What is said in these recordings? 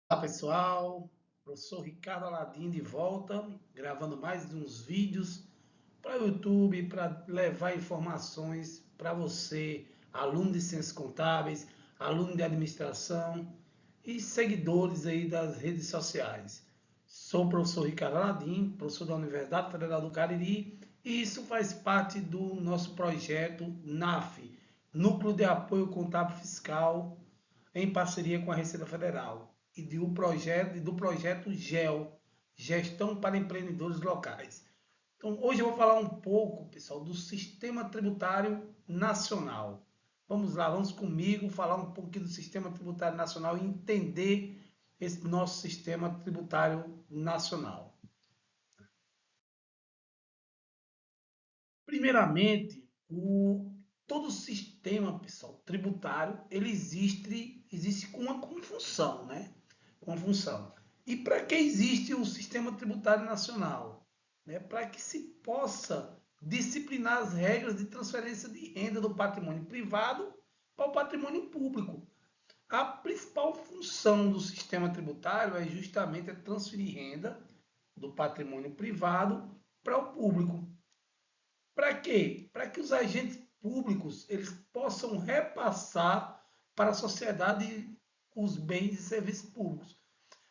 Olá pessoal, professor Ricardo Aladim de volta, gravando mais uns vídeos para o YouTube, para levar informações para você, aluno de ciências contábeis, aluno de administração e seguidores aí das redes sociais. Sou o professor Ricardo Aladim, professor da Universidade Federal do Cariri, e isso faz parte do nosso projeto NAF, Núcleo de Apoio Contábil Fiscal, em parceria com a Receita Federal, e do projeto GEL, Gestão para Empreendedores Locais. Então, hoje eu vou falar um pouco, pessoal, do Sistema Tributário Nacional. Vamos lá, vamos comigo falar um pouquinho do Sistema Tributário Nacional e entender esse nosso Sistema Tributário Nacional. Primeiramente, todo o sistema, pessoal, tributário, ele existe com função, né? Com uma função. E para que existe o sistema tributário nacional? Né? Para que se possa disciplinar as regras de transferência de renda do patrimônio privado para o patrimônio público. A principal função do sistema tributário é justamente transferir renda do patrimônio privado para o público. Para quê? Para que os agentes públicos eles possam repassar para a sociedade os bens e serviços públicos.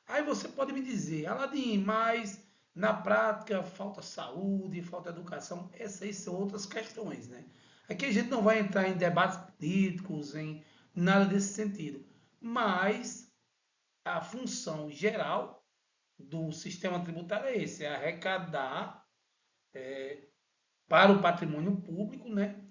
Aí você pode me dizer, Aladim, mas na prática falta saúde, falta educação. Essas aí são outras questões, né? Aqui a gente não vai entrar em debates políticos, em nada desse sentido. Mas a função geral do sistema tributário é esse, é arrecadar para o patrimônio público, né?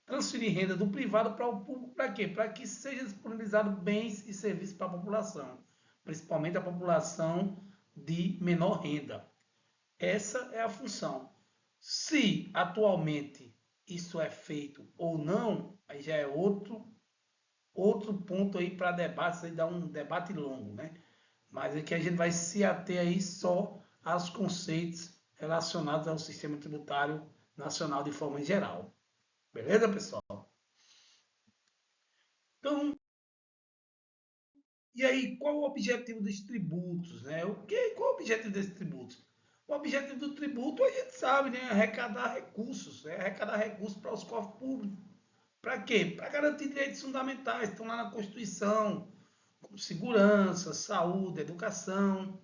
Transferir renda do privado para o público, para quê? Para que seja disponibilizado bens e serviços para a população, principalmente a população de menor renda. Essa é a função. Se atualmente isso é feito ou não, aí já é outro ponto aí para debate, aí dá um debate longo, né? Mas é que a gente vai se ater aí só aos conceitos relacionados ao sistema tributário nacional de forma geral. Beleza, pessoal? Então, e aí, qual o objetivo dos tributos, né? Qual o objetivo desses tributos? O objetivo do tributo, a gente sabe, né? Arrecadar recursos, né? Arrecadar recursos para os cofres públicos. Para quê? Para garantir direitos fundamentais, estão lá na Constituição, como segurança, saúde, educação.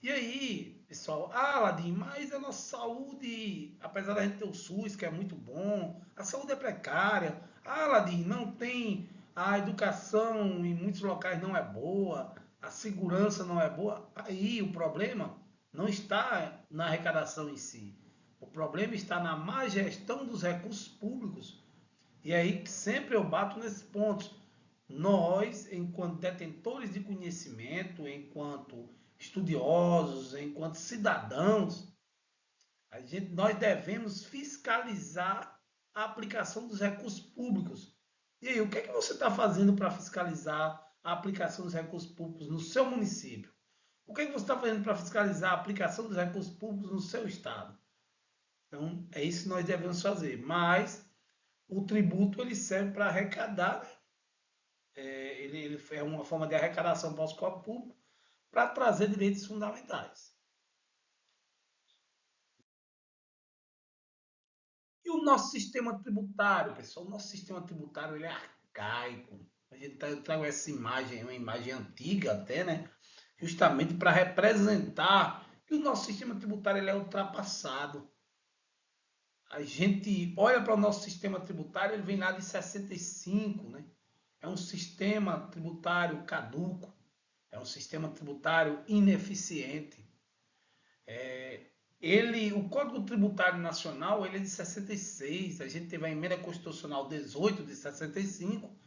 E aí, pessoal, Aladim, mas a nossa saúde, apesar da gente ter o SUS, que é muito bom, a saúde é precária. Aladim, não tem, a educação em muitos locais não é boa, a segurança não é boa. Aí o problema não está na arrecadação em si. O problema está na má gestão dos recursos públicos. E aí sempre eu bato nesses pontos. Nós, enquanto detentores de conhecimento, enquanto estudiosos, enquanto cidadãos, nós devemos fiscalizar a aplicação dos recursos públicos. E aí, o que é que você está fazendo para fiscalizar a aplicação dos recursos públicos no seu município? O que é que você está fazendo para fiscalizar a aplicação dos recursos públicos no seu estado? Então, é isso que nós devemos fazer. Mas o tributo ele serve para arrecadar, ele é uma forma de arrecadação para os corpos públicos para trazer direitos fundamentais. E o nosso sistema tributário, pessoal, o nosso sistema tributário ele é arcaico. Eu trago essa imagem, uma imagem antiga até, né? Justamente para representar que o nosso sistema tributário ele é ultrapassado. A gente olha para o nosso sistema tributário, ele vem lá de 65, né? É um sistema tributário caduco, é um sistema tributário ineficiente. O Código Tributário Nacional ele é de 66, a gente teve a emenda constitucional 18 de 65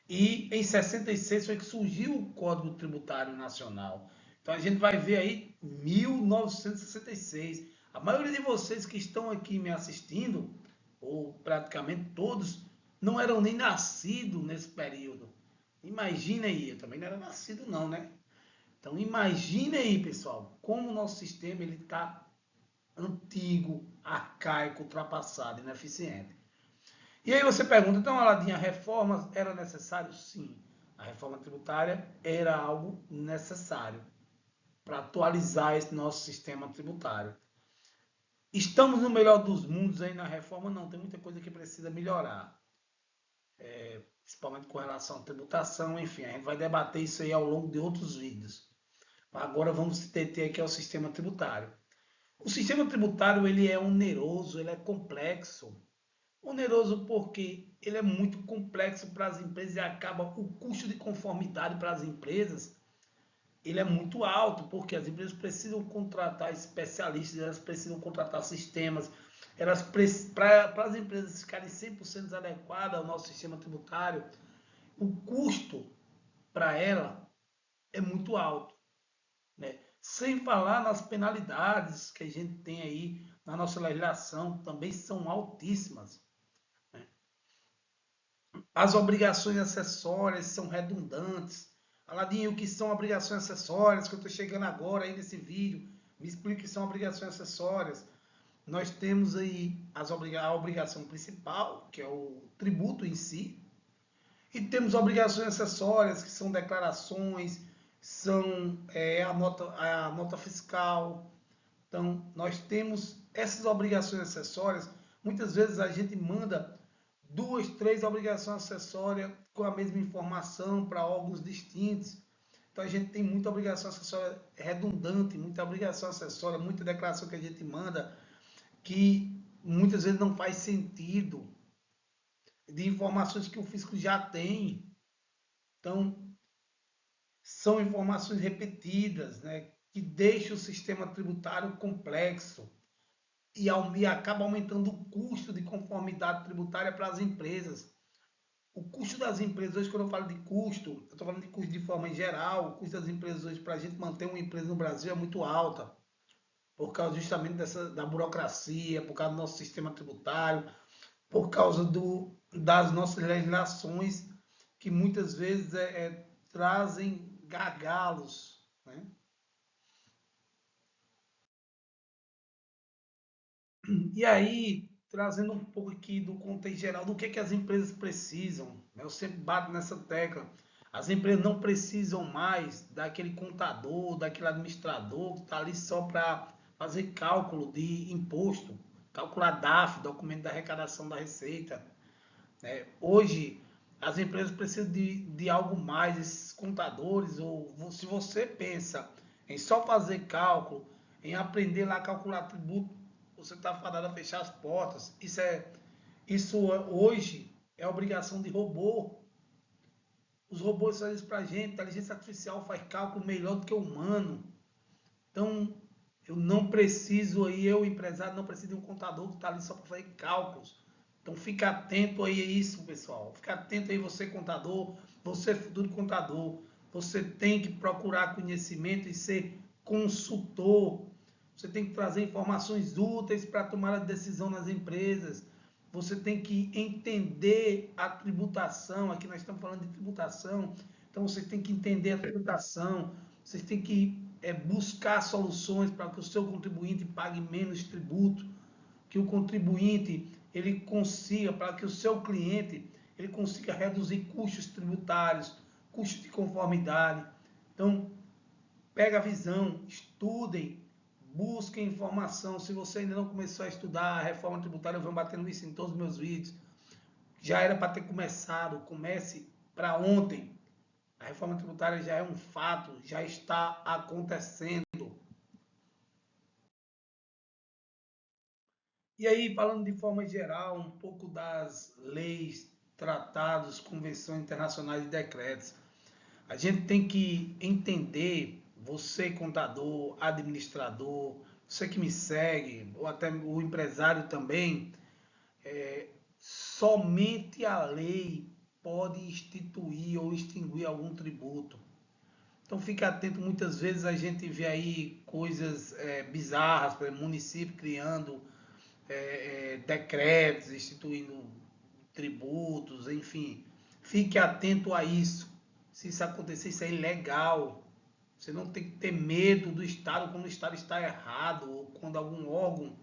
e em 66 foi que surgiu o Código Tributário Nacional. Então a gente vai ver aí 1966. A maioria de vocês que estão aqui me assistindo, ou praticamente todos, não eram nem nascidos nesse período. Imagina aí, eu também não era nascido não, né? Então imagine aí, pessoal, como o nosso sistema ele está antigo, arcaico, ultrapassado, ineficiente. E aí você pergunta, então, Aladinha, reformas era necessário? Sim. A reforma tributária era algo necessário para atualizar esse nosso sistema tributário. Estamos no melhor dos mundos aí na reforma? Não, tem muita coisa que precisa melhorar, principalmente com relação à tributação, enfim, a gente vai debater isso aí ao longo de outros vídeos. Agora vamos se deter aqui ao sistema tributário. O sistema tributário ele é oneroso, ele é complexo. Oneroso porque ele é muito complexo para as empresas e acaba o custo de conformidade para as empresas, ele é muito alto, porque as empresas precisam contratar especialistas, elas precisam contratar sistemas, para as empresas ficarem 100% adequadas ao nosso sistema tributário, o custo para ela é muito alto, né? Sem falar nas penalidades que a gente tem aí na nossa legislação, também são altíssimas. As obrigações acessórias são redundantes. Aladinho, o que são obrigações acessórias? Que eu estou chegando agora aí nesse vídeo. Me explique o que são obrigações acessórias. Nós temos aí a obrigação principal, que é o tributo em si. E temos obrigações acessórias, que são declarações, são a nota fiscal. Então, nós temos essas obrigações acessórias. Muitas vezes a gente manda 2, 3 obrigações acessórias com a mesma informação para órgãos distintos. Então a gente tem muita obrigação acessória redundante, muita obrigação acessória, muita declaração que a gente manda que muitas vezes não faz sentido, de informações que o fisco já tem. Então são informações repetidas, né, que deixam o sistema tributário complexo e acaba aumentando o custo de conformidade tributária para as empresas. O custo das empresas, hoje quando eu falo de custo, eu estou falando de custo de forma em geral, o custo das empresas hoje para a gente manter uma empresa no Brasil é muito alta, por causa justamente da burocracia, por causa do nosso sistema tributário, por causa das nossas legislações, que muitas vezes trazem gargalos, né? E aí, trazendo um pouco aqui do contexto geral, do que as empresas precisam, né? Eu sempre bato nessa tecla. As empresas não precisam mais daquele contador, daquele administrador que está ali só para fazer cálculo de imposto, calcular DAF, documento da arrecadação da receita, né? Hoje, as empresas precisam de algo mais, esses contadores, ou se você pensa em só fazer cálculo, em aprender lá a calcular tributo, você está fadado a fechar as portas. Isso hoje é obrigação de robô. Os robôs fazem isso para a gente, a inteligência artificial faz cálculo melhor do que o humano. Então, eu não preciso aí, eu empresário, não preciso de um contador que está ali só para fazer cálculos. Então, fica atento aí a isso, pessoal. Fica atento aí, você contador, você futuro contador. Você tem que procurar conhecimento e ser consultor. Você tem que trazer informações úteis para tomar a decisão nas empresas. Você tem que entender a tributação. Aqui nós estamos falando de tributação. Então, você tem que entender a tributação. Você tem que buscar soluções para que o seu contribuinte pague menos tributo, que o contribuinte ele consiga, para que o seu cliente ele consiga reduzir custos tributários, custos de conformidade. Então, pega a visão, estudem, busquem informação. Se você ainda não começou a estudar a reforma tributária, eu venho batendo isso em todos os meus vídeos. Já era para ter começado, comece para ontem. A reforma tributária já é um fato, já está acontecendo. E aí, falando de forma geral, um pouco das leis, tratados, convenções internacionais e decretos. A gente tem que entender, você contador, administrador, você que me segue, ou até o empresário também, somente a lei pode instituir ou extinguir algum tributo. Então fique atento, muitas vezes a gente vê aí coisas bizarras, por exemplo, município criando decretos, instituindo tributos, enfim. Fique atento a isso. Se isso acontecer, isso é ilegal. Você não tem que ter medo do Estado quando o Estado está errado, ou quando algum órgão,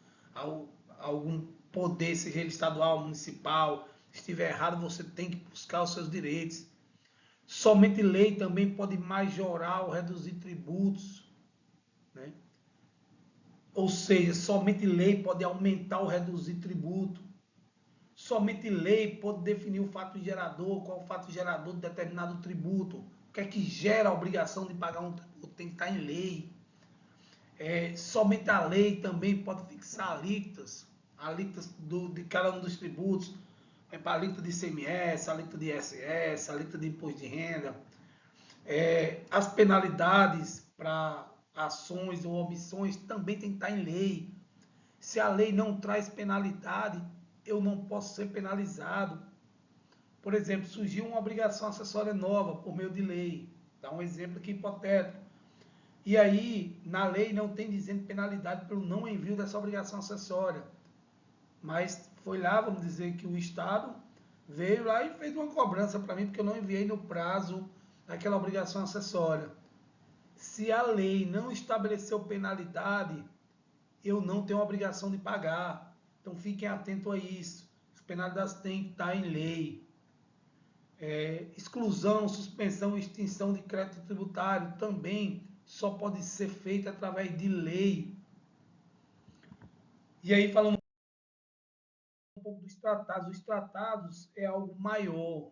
algum poder, seja ele estadual, municipal, estiver errado, você tem que buscar os seus direitos. Somente lei também pode majorar ou reduzir tributos, né? Ou seja, somente lei pode aumentar ou reduzir tributo. Somente lei pode definir o fato gerador, qual é o fato gerador de determinado tributo, o que é que gera a obrigação de pagar um tributo, tem que estar em lei. Somente a lei também pode fixar alíquotas de cada um dos tributos, para alíquota de ICMS, alíquota de ISS, alíquota de imposto de renda, as penalidades para ações ou omissões também tem que estar em lei. Se a lei não traz penalidade, eu não posso ser penalizado. Por exemplo, surgiu uma obrigação acessória nova por meio de lei. Dá um exemplo aqui hipotético. E aí, na lei não tem dizendo penalidade pelo não envio dessa obrigação acessória. Mas foi lá, vamos dizer que o Estado veio lá e fez uma cobrança para mim, porque eu não enviei no prazo daquela obrigação acessória. Se a lei não estabeleceu penalidade, eu não tenho a obrigação de pagar. Então fiquem atentos a isso. As penalidades têm que estar em lei. Exclusão, suspensão e extinção de crédito tributário também só pode ser feita através de lei. E aí, falando um pouco dos tratados, os tratados é algo maior,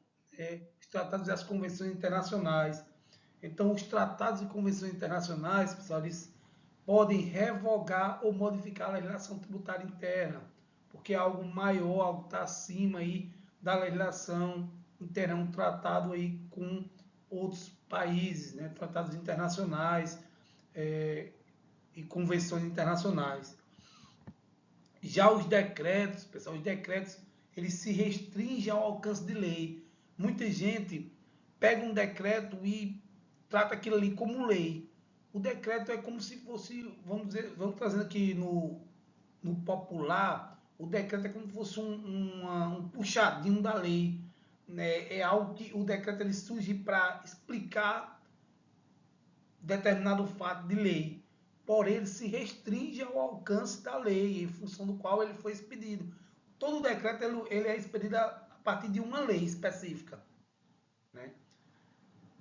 os tratados e as convenções internacionais. Então, os tratados e convenções internacionais, pessoal, eles podem revogar ou modificar a legislação tributária interna, porque é algo maior, algo que está acima aí da legislação interna, um tratado aí com outros países, né? Tratados internacionais e convenções internacionais. Já os decretos, pessoal, os decretos, eles se restringem ao alcance de lei. Muita gente pega um decreto e trata aquilo ali como lei. O decreto é como se fosse, vamos dizer, vamos trazendo aqui no popular, o decreto é como se fosse um puxadinho da lei. Né? É algo que o decreto ele surge para explicar determinado fato de lei, porém ele se restringe ao alcance da lei, em função do qual ele foi expedido. Todo decreto ele é expedido a partir de uma lei específica, né?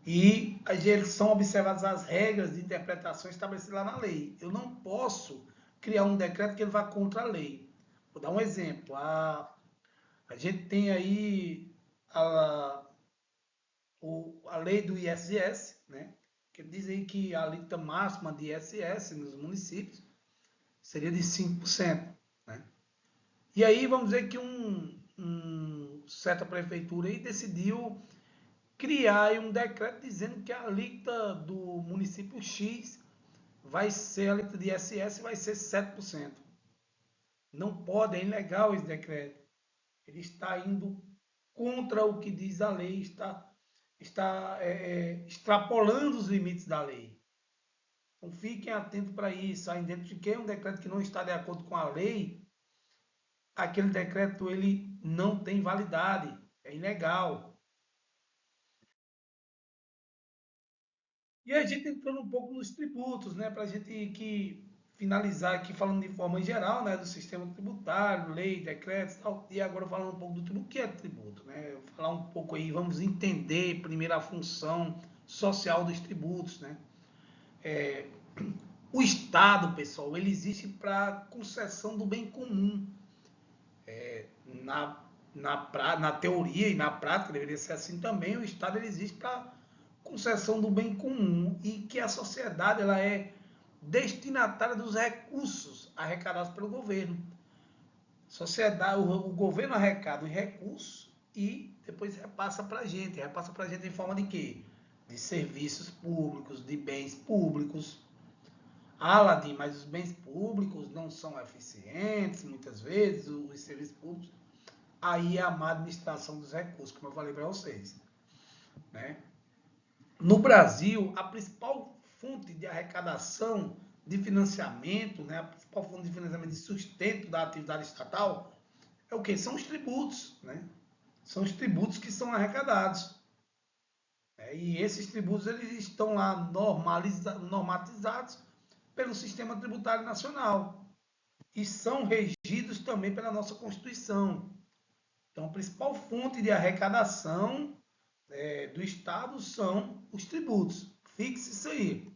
E são observadas as regras de interpretação estabelecidas lá na lei. Eu não posso criar um decreto que ele vá contra a lei. Vou dar um exemplo. A gente tem aí a lei do ISS, né? Que diz aí que a alíquota máxima de ISS nos municípios seria de 5%. Né? E aí vamos dizer que certa prefeitura aí decidiu criar um decreto dizendo que a alíquota do município X vai ser, a alíquota de ISS vai ser 7%. Não pode, é ilegal esse decreto. Ele está indo contra o que diz a lei, está extrapolando os limites da lei. Então fiquem atentos para isso. Aí identifiquei um decreto que não está de acordo com a lei, aquele decreto ele não tem validade, é ilegal. E a gente entrando um pouco nos tributos, né, para a gente finalizar aqui falando de forma geral, né, do sistema tributário, lei, decretos, tal, e agora falando um pouco do tributo, o que é tributo, né? Vou falar um pouco aí, vamos entender primeiro a função social dos tributos, né? O Estado, pessoal, ele existe para concessão do bem comum. Na, na teoria e na prática, deveria ser assim também, o Estado ele existe para concessão do bem comum e que a sociedade ela é destinatária dos recursos arrecadados pelo governo. Sociedade, o governo arrecada os recursos e depois repassa para a gente. Repassa para a gente em forma de quê? De serviços públicos, de bens públicos. Aladim, mas os bens públicos não são eficientes, muitas vezes, os serviços públicos. Aí é a má administração dos recursos, como eu falei para vocês. Né? No Brasil, a principal fonte de arrecadação de financiamento, né, a principal fonte de financiamento de sustento da atividade estatal é o quê? São os tributos. Né? São os tributos que são arrecadados. E esses tributos eles estão lá normatizados pelo sistema tributário nacional e são regidos também pela nossa Constituição. Então, a principal fonte de arrecadação do Estado são os tributos. Fixe isso aí.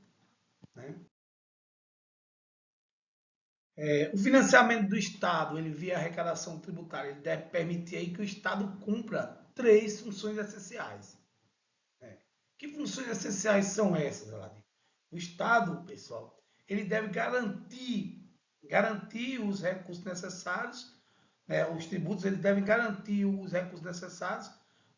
Né? O financiamento do Estado, ele via arrecadação tributária, ele deve permitir aí que o Estado cumpra três funções essenciais. Né? Que funções essenciais são essas, Aladim? O Estado, pessoal, ele deve garantir os recursos necessários, né? Os tributos eles devem garantir os recursos necessários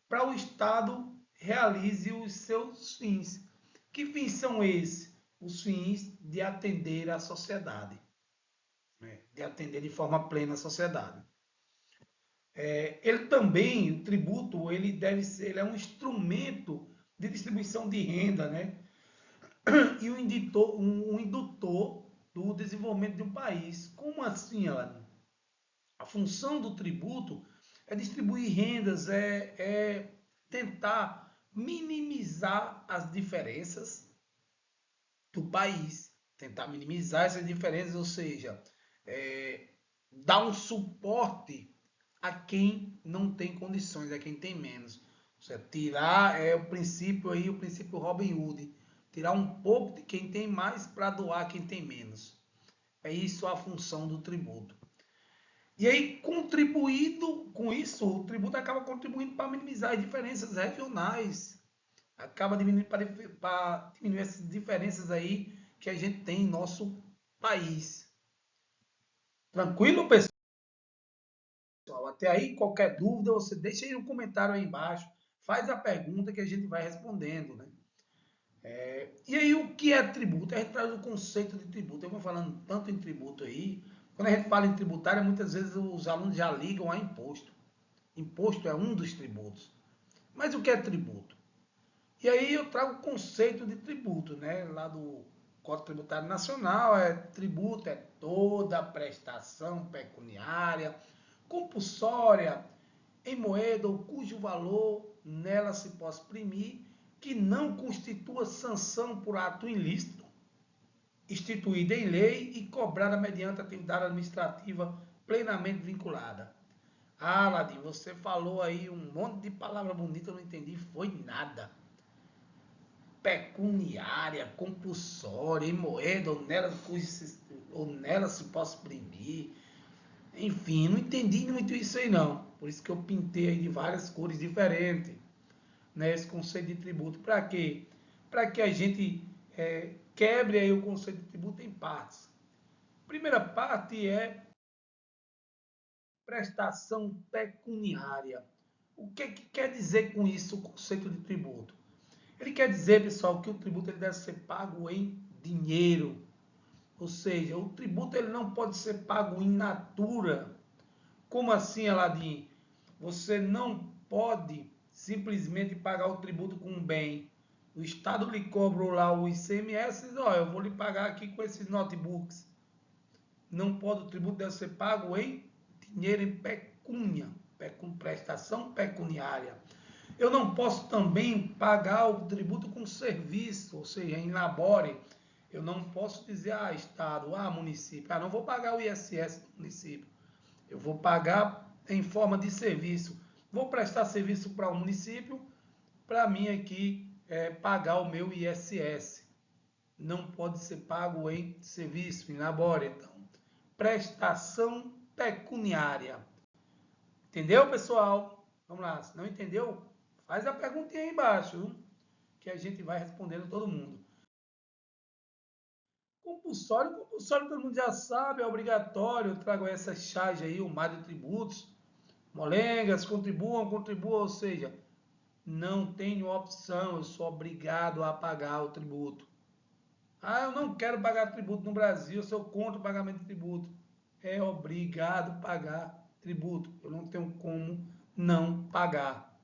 para o Estado realize os seus fins. Que fins são esses? Os fins de atender a sociedade, né? De atender de forma plena a sociedade. Ele também, o tributo, ele deve ser, ele é um instrumento de distribuição de renda, né? E um indutor do desenvolvimento de um país. Como assim, Alan? A função do tributo é distribuir rendas, é tentar minimizar as diferenças do país, tentar minimizar essas diferenças, ou seja, dar um suporte a quem não tem condições, a quem tem menos. Ou seja, tirar o princípio aí, o princípio Robin Hood, tirar um pouco de quem tem mais para doar a quem tem menos. É isso a função do tributo. E aí, contribuído com isso, o tributo acaba contribuindo para minimizar as diferenças regionais, acaba diminuindo para diminuir essas diferenças aí que a gente tem em nosso país. Tranquilo, pessoal? Até aí, qualquer dúvida, você deixa aí um comentário aí embaixo, faz a pergunta que a gente vai respondendo, né? E aí, o que é tributo? A gente traz o conceito de tributo. Eu vou falando tanto em tributo aí. Quando a gente fala em tributário, muitas vezes os alunos já ligam a imposto. Imposto é um dos tributos. Mas o que é tributo? E aí eu trago o conceito de tributo, né? Lá do Código Tributário Nacional, tributo é toda prestação pecuniária, compulsória, em moeda ou cujo valor nela se possa exprimir, que não constitua sanção por ato ilícito, instituída em lei e cobrada mediante atividade administrativa plenamente vinculada. Ah, Ladim, você falou aí um monte de palavra bonita, eu não entendi, foi nada. Pecuniária, compulsória, em moeda ou nela se possa exprimir. Enfim, não entendi muito isso aí não. Por isso que eu pintei aí de várias cores diferentes, né, esse conceito de tributo. Para quê? Para que a gente quebre aí o conceito de tributo em partes. Primeira parte é prestação pecuniária. O que quer dizer com isso o conceito de tributo? Ele quer dizer, pessoal, que o tributo ele deve ser pago em dinheiro. Ou seja, o tributo ele não pode ser pago in natura. Como assim, Aladim? Você não pode simplesmente pagar o tributo com um bem. O Estado lhe cobrou lá o ICMS e diz, ó, eu vou lhe pagar aqui com esses notebooks. Não pode, o tributo deve ser pago em dinheiro, em pecúnia, prestação pecuniária. Eu não posso também pagar o tributo com serviço, ou seja, em labore. Eu não posso dizer, Estado, município, não vou pagar o ISS do município. Eu vou pagar em forma de serviço. Vou prestar serviço para o município, para mim aqui pagar o meu ISS. Não pode ser pago em serviço, em labore. Então, prestação pecuniária. Entendeu, pessoal? Vamos lá. Se não entendeu, faz a perguntinha aí embaixo, que a gente vai respondendo todo mundo. Compulsório todo mundo já sabe, é obrigatório. Eu trago essa charge aí, o mar de tributos. Molengas, contribuam, ou seja, não tenho opção, eu sou obrigado a pagar o tributo. Eu não quero pagar tributo no Brasil, eu sou contra o pagamento de tributo. É obrigado a pagar tributo. Eu não tenho como não pagar.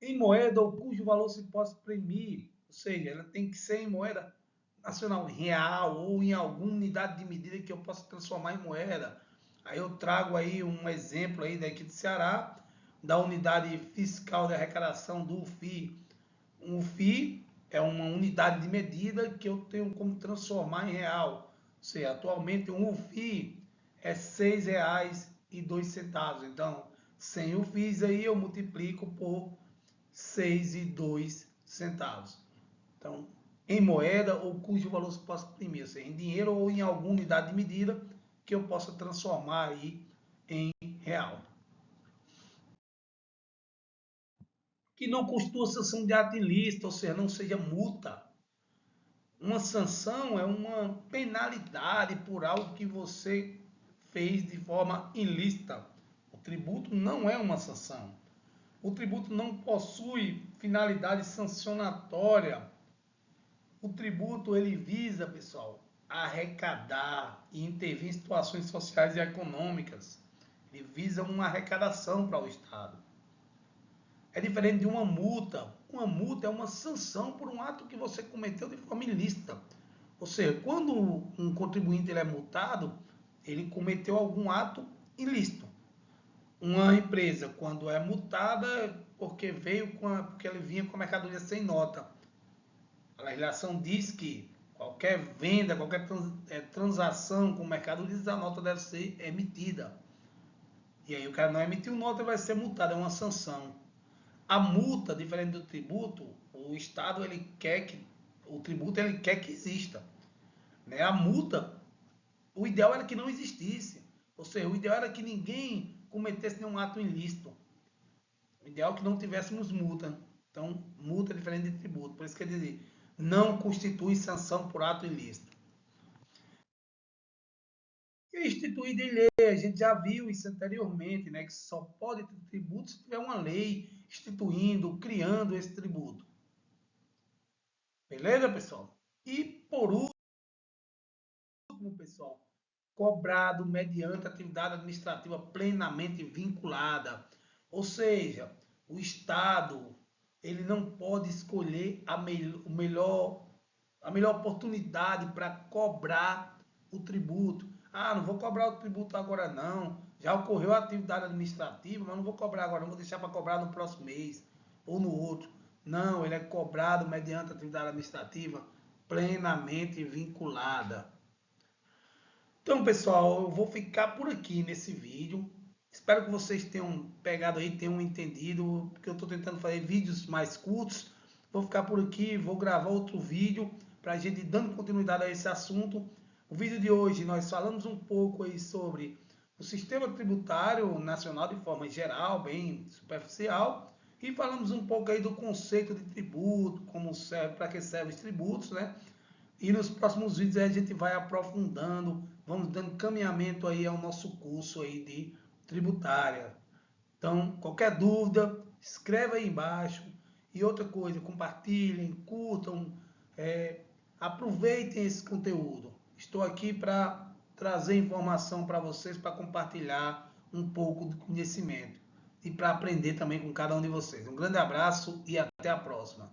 Em moeda ou cujo valor se possa exprimir, ou seja, ela tem que ser em moeda nacional, real ou em alguma unidade de medida que eu possa transformar em moeda. Aí eu trago aí um exemplo aí daqui do Ceará, da unidade fiscal de arrecadação do UFI. Um UFI é uma unidade de medida que eu tenho como transformar em real. Ou seja, atualmente um UFI é R$ 6,02. Então, Sem o FIIs aí eu multiplico por 6,02 centavos. Então, em moeda ou cujo valor se possa imprimir, seja em dinheiro ou em alguma unidade de medida que eu possa transformar aí em real. Que não constitua sanção de ato ilícito, ou seja, não seja multa. Uma sanção é uma penalidade por algo que você fez de forma ilícita. O tributo não é uma sanção. O tributo não possui finalidade sancionatória. O tributo ele visa, pessoal, arrecadar e intervir em situações sociais e econômicas. Ele visa uma arrecadação para o Estado. É diferente de uma multa. Uma multa é uma sanção por um ato que você cometeu de forma ilícita. Ou seja, quando um contribuinte ele é multado, ele cometeu algum ato ilícito. Uma empresa, quando é multada, porque porque ele vinha com a mercadoria sem nota. A legislação diz que qualquer venda, qualquer transação com mercadorias, a nota deve ser emitida. E aí o cara não emitiu nota, vai ser multado, é uma sanção. A multa, diferente do tributo, o Estado ele quer que o tributo ele quer que exista, né? A multa, o ideal era que não existisse. Ou seja, o ideal era que ninguém cometesse nenhum ato ilícito. O ideal é que não tivéssemos multa. Então, multa é diferente de tributo. Por isso quer dizer, não constitui sanção por ato ilícito. E instituído em lei, a gente já viu isso anteriormente, né? Que só pode ter tributo se tiver uma lei instituindo, criando esse tributo. Beleza, pessoal? E por último, pessoal, cobrado mediante atividade administrativa plenamente vinculada. Ou seja, o Estado ele não pode escolher a melhor oportunidade para cobrar o tributo. Ah, não vou cobrar o tributo agora não. Já ocorreu a atividade administrativa, mas não vou cobrar agora, não vou deixar para cobrar no próximo mês ou no outro. Não, ele é cobrado mediante atividade administrativa plenamente vinculada. Então, pessoal, eu vou ficar por aqui nesse vídeo. Espero que vocês tenham pegado aí, tenham entendido, porque eu estou tentando fazer vídeos mais curtos. Vou ficar por aqui, vou gravar outro vídeo para a gente dando continuidade a esse assunto. O vídeo de hoje nós falamos um pouco aí sobre o sistema tributário nacional de forma geral, bem superficial, e falamos um pouco aí do conceito de tributo, como serve, para que servem os tributos, né? E nos próximos vídeos a gente vai aprofundando, vamos dando caminhamento aí ao nosso curso aí de tributária. Então, qualquer dúvida, escreva aí embaixo. E outra coisa, compartilhem, curtam, aproveitem esse conteúdo. Estou aqui para trazer informação para vocês, para compartilhar um pouco de conhecimento e para aprender também com cada um de vocês. Um grande abraço e até a próxima.